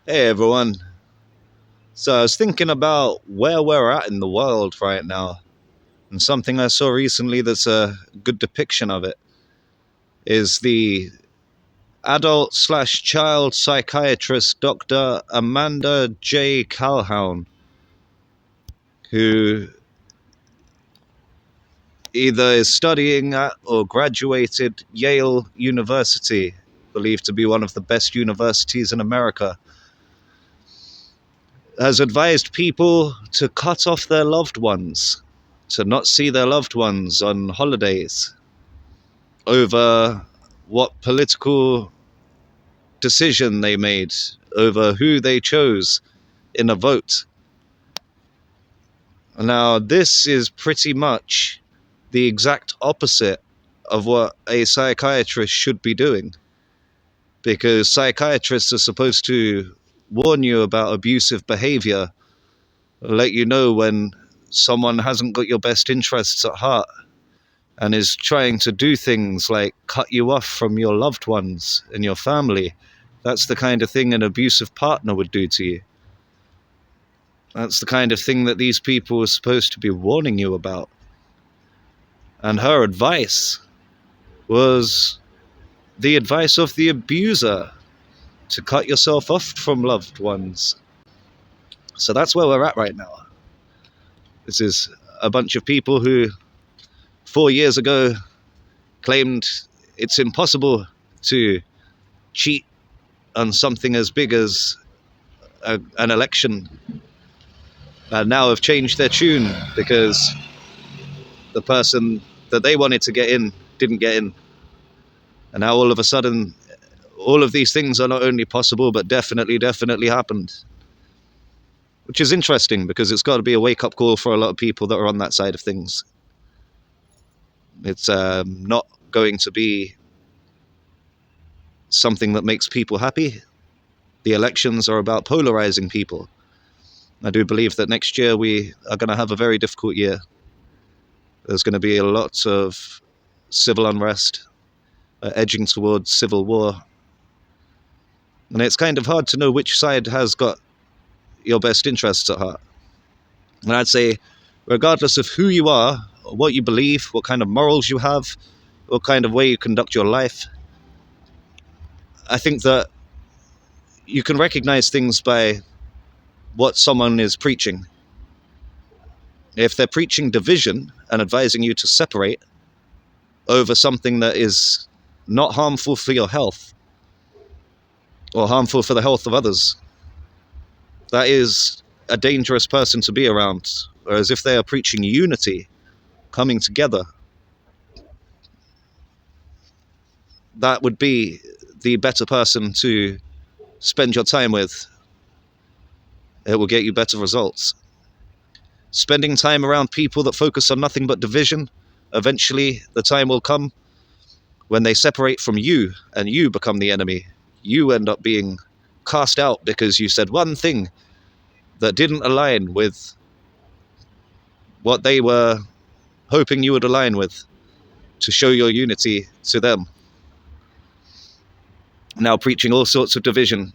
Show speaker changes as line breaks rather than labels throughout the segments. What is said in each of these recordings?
Hey everyone. So I was thinking about where we're at in the world right now, and something I saw recently that's a good depiction of it is the adult slash child psychiatrist Dr. Amanda J. Calhoun, who either is studying at or graduated Yale University, believed to be one of the best universities in America, has advised people to cut off their loved ones, to not see their loved ones on holidays over what political decision they made, over who they chose in a vote. Now, this is pretty much the exact opposite of what a psychiatrist should be doing, because psychiatrists are supposed to warn you about abusive behavior, let you know when someone hasn't got your best interests at heart and is trying to do things like cut you off from your loved ones and your family. That's the kind of thing an abusive partner would do to you. That's the kind of thing that these people are supposed to be warning you about. And her advice was the advice of the abuser, to cut yourself off from loved ones. So that's where we're at right now. This is a bunch of people who 4 years ago claimed it's impossible to cheat on something as big as an election, and now have changed their tune because the person that they wanted to get in didn't get in. And now all of a sudden, all of these things are not only possible, but definitely happened. Which is interesting, because it's got to be a wake-up call for a lot of people that are on that side of things. It's not going to be something that makes people happy. The elections are about polarizing people. I do believe that next year we are going to have a very difficult year. There's going to be a lot of civil unrest, edging towards civil war. And it's kind of hard to know which side has got your best interests at heart. And I'd say, regardless of who you are, or what you believe, what kind of morals you have, what kind of way you conduct your life, I think that you can recognize things by what someone is preaching. If they're preaching division and advising you to separate over something that is not harmful for your health or harmful for the health of others, that is a dangerous person to be around. Whereas if they are preaching unity, coming together, that would be the better person to spend your time with. It will get you better results. Spending time around people that focus on nothing but division, eventually the time will come when they separate from you and you become the enemy. You end up being cast out because you said one thing that didn't align with what they were hoping you would align with, to show your unity to them. Now preaching all sorts of division.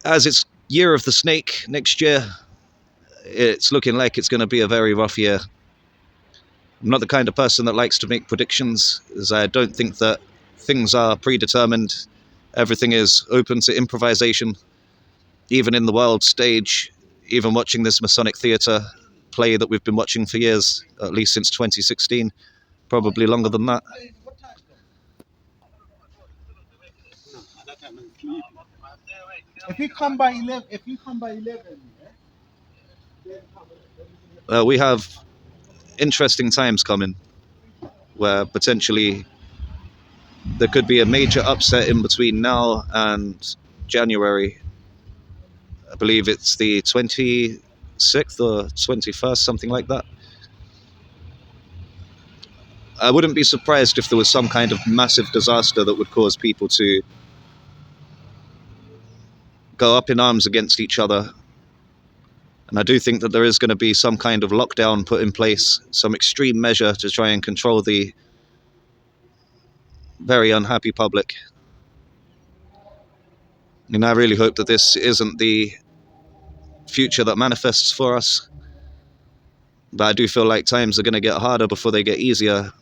As it's year of the snake next year, it's looking like it's going to be a very rough year. I'm not the kind of person that likes to make predictions, as I don't think that things are predetermined. Everything is open to improvisation, even in the world stage, even watching this Masonic Theatre play that we've been watching for years, at least since 2016, probably longer than that.
If you come by 11,
We have interesting times coming where potentially there could be a major upset in between now and January. I believe it's the 26th or 21st, something like that. I wouldn't be surprised if there was some kind of massive disaster that would cause people to go up in arms against each other. And I do think that there is going to be some kind of lockdown put in place, some extreme measure to try and control the very unhappy public. And I really hope that this isn't the future that manifests for us. But I do feel like times are going to get harder before they get easier.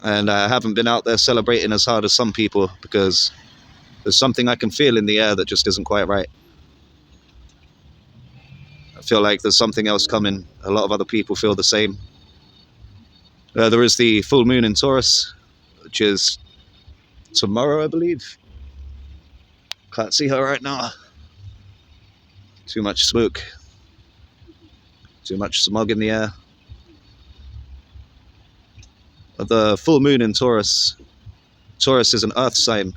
And I haven't been out there celebrating as hard as some people because there's something I can feel in the air that just isn't quite right. I feel like there's something else coming. A lot of other people feel the same. There is the full moon in Taurus, which is tomorrow, I believe. Can't see her right now. Too much smoke. Too much smog in the air. The full moon in Taurus. Taurus is an earth sign.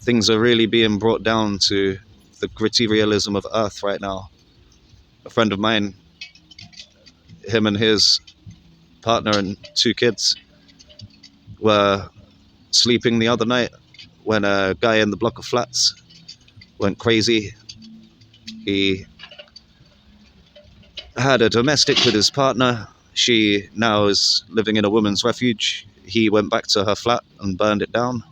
Things are really being brought down to the gritty realism of earth right now. A friend of mine, him and his partner and 2 kids were sleeping the other night when a guy in the block of flats went crazy. He had a domestic with his partner. She now is living in a women's refuge. He went back to her flat and burned it down.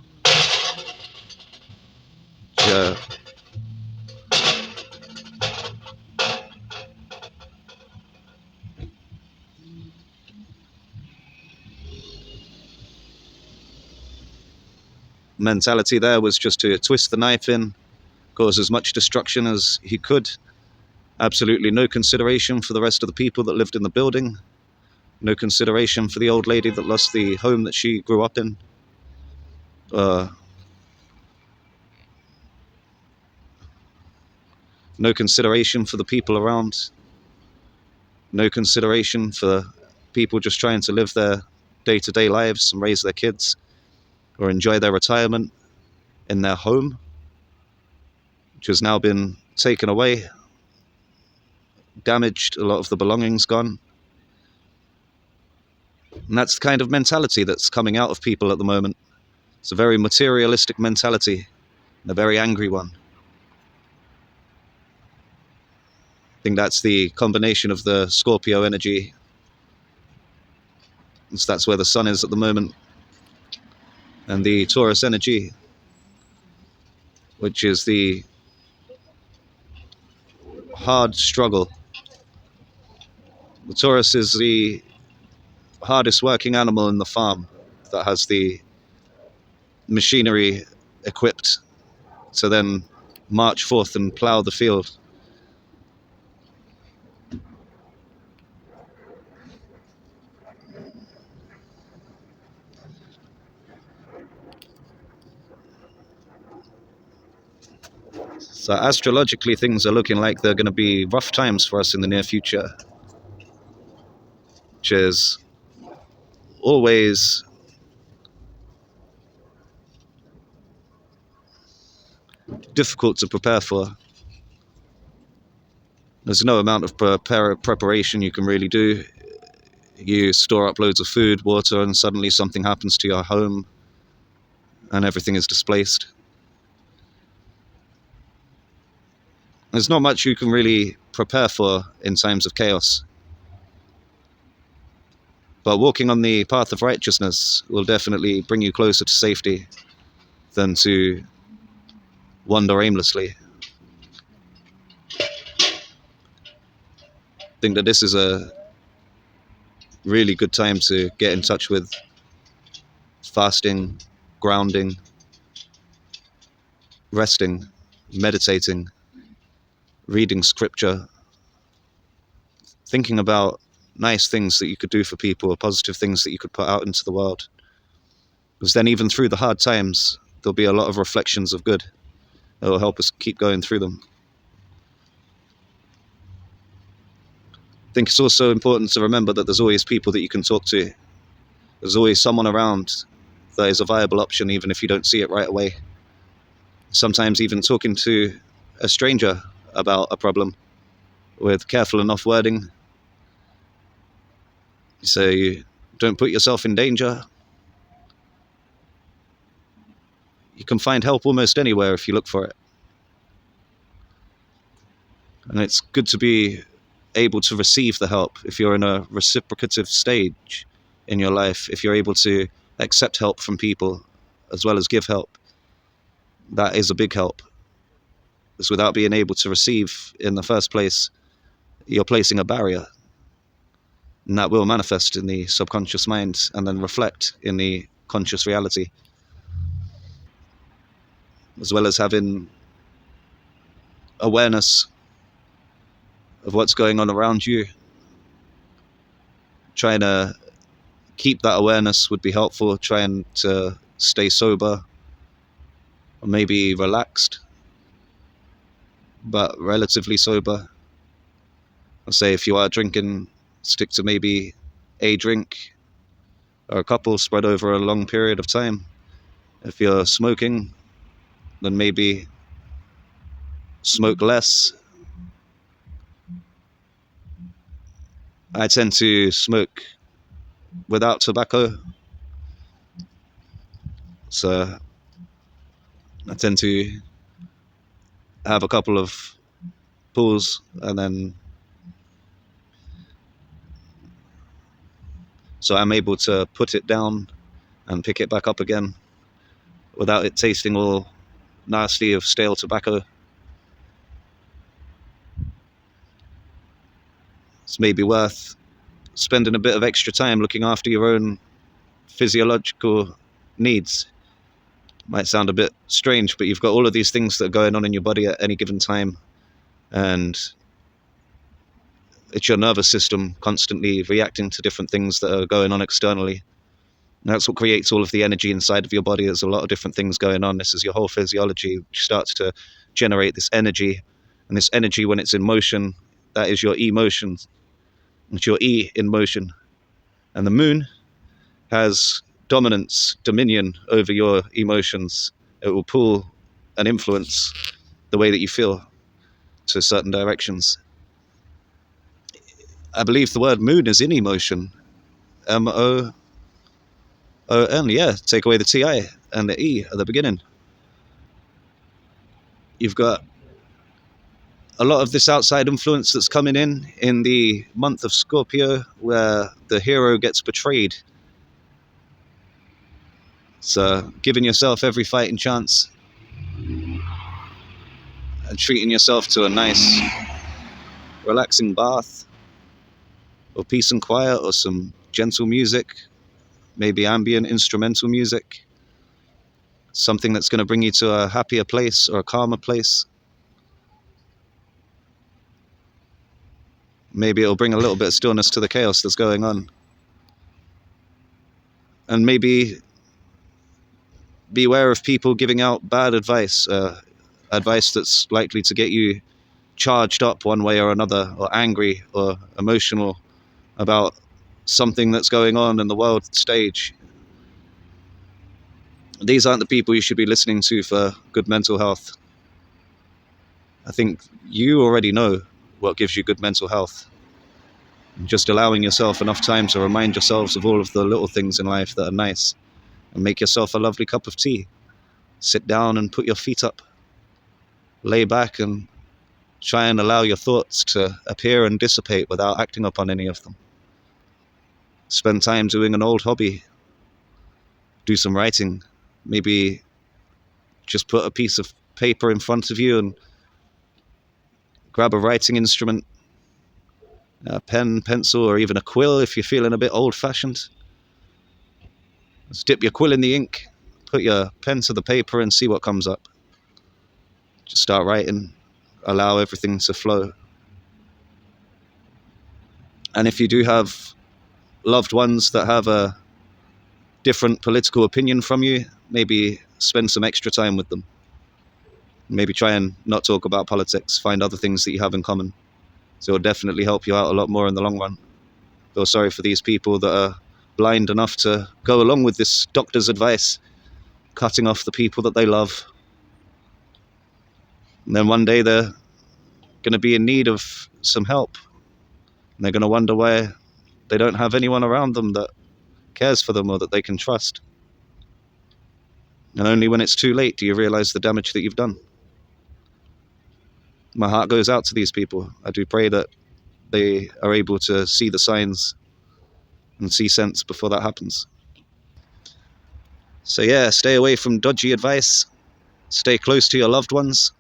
Mentality there was just to twist the knife in, cause as much destruction as he could. Absolutely no consideration for the rest of the people that lived in the building. No consideration for the old lady that lost the home that she grew up in. No consideration for the people around. No consideration for people just trying to live their day-to-day lives and raise their kids or enjoy their retirement in their home, which has now been taken away, damaged, a lot of the belongings gone. And that's the kind of mentality that's coming out of people at the moment. It's a very materialistic mentality, and a very angry one. I think that's the combination of the Scorpio energy. That's where the sun is at the moment. And the Taurus energy, which is the hard struggle. The Taurus is the hardest working animal in the farm that has the machinery equipped to then march forth and plough the field. So astrologically, things are looking like they're going to be rough times for us in the near future, which is always difficult to prepare for. There's no amount of preparation you can really do. You store up loads of food, water, and suddenly something happens to your home and everything is displaced. There's not much you can really prepare for in times of chaos. But walking on the path of righteousness will definitely bring you closer to safety than to wander aimlessly. I think that this is a really good time to get in touch with fasting, grounding, resting, meditating, reading scripture, thinking about nice things that you could do for people, or positive things that you could put out into the world. Because then even through the hard times, there'll be a lot of reflections of good that will help us keep going through them. I think it's also important to remember that there's always people that you can talk to. There's always someone around that is a viable option, even if you don't see it right away. Sometimes even talking to a stranger about a problem with careful enough wording, so you don't put yourself in danger. You can find help almost anywhere if you look for it. And it's good to be able to receive the help if you're in a reciprocative stage in your life, if you're able to accept help from people as well as give help, that is a big help. Because without being able to receive in the first place, you're placing a barrier. And that will manifest in the subconscious mind and then reflect in the conscious reality. As well as having awareness of what's going on around you, trying to keep that awareness would be helpful. Trying to stay sober, or maybe relaxed, but relatively sober. I'll say if you are drinking, stick to maybe a drink or a couple spread over a long period of time. If you're smoking, then maybe smoke less. I tend to smoke without tobacco, so I tend to have a couple of pulls and then so I'm able to put it down and pick it back up again without it tasting all nasty of stale tobacco. It's maybe worth spending a bit of extra time looking after your own physiological needs. Might sound a bit strange, but you've got all of these things that are going on in your body at any given time, and it's your nervous system constantly reacting to different things that are going on externally. And that's what creates all of the energy inside of your body. There's a lot of different things going on. This is your whole physiology, which starts to generate this energy. And this energy, when it's in motion, that is your emotions. It's your E in motion. And the moon has dominance, dominion over your emotions. It will pull and influence the way that you feel to certain directions. I believe the word moon is in emotion. MOON, yeah, take away the TI and the E at the beginning. You've got a lot of this outside influence that's coming in the month of Scorpio, where the hero gets betrayed. So giving yourself every fighting chance and treating yourself to a nice relaxing bath or peace and quiet or some gentle music, maybe ambient instrumental music, something that's going to bring you to a happier place or a calmer place. Maybe it'll bring a little bit of stillness to the chaos that's going on. And maybe beware of people giving out bad advice, advice that's likely to get you charged up one way or another, or angry or emotional about something that's going on in the world stage. These aren't the people you should be listening to for good mental health. I think you already know what gives you good mental health. Just allowing yourself enough time to remind yourselves of all of the little things in life that are nice, and make yourself a lovely cup of tea. Sit down and put your feet up. Lay back and try and allow your thoughts to appear and dissipate without acting upon any of them. Spend time doing an old hobby. Do some writing. Maybe just put a piece of paper in front of you and grab a writing instrument, a pen, pencil, or even a quill if you're feeling a bit old-fashioned. Just dip your quill in the ink, put your pen to the paper and see what comes up. Just start writing. Allow everything to flow. And if you do have loved ones that have a different political opinion from you, maybe spend some extra time with them. Maybe try and not talk about politics. Find other things that you have in common. So it'll definitely help you out a lot more in the long run. Feel sorry for these people that are blind enough to go along with this doctor's advice, cutting off the people that they love. And then one day they're going to be in need of some help. And they're going to wonder why they don't have anyone around them that cares for them or that they can trust. And only when it's too late do you realize the damage that you've done. My heart goes out to these people. I do pray that they are able to see the signs and see sense before that happens. So yeah, stay away from dodgy advice. Stay close to your loved ones.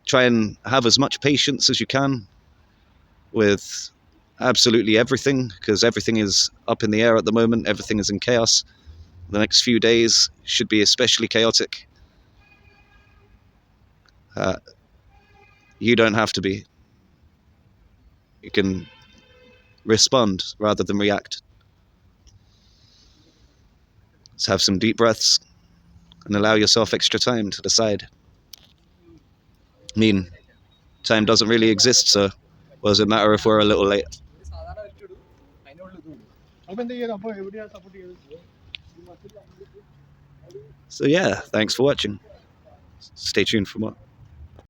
Try and have as much patience as you can with absolutely everything, because everything is up in the air at the moment. Everything is in chaos. The next few days should be especially chaotic. You don't have to be. You can respond rather than react. Let's have some deep breaths and allow yourself extra time to decide. I mean, time doesn't really exist, so what does it matter if we're a little late? So yeah, thanks for watching. Stay tuned for more.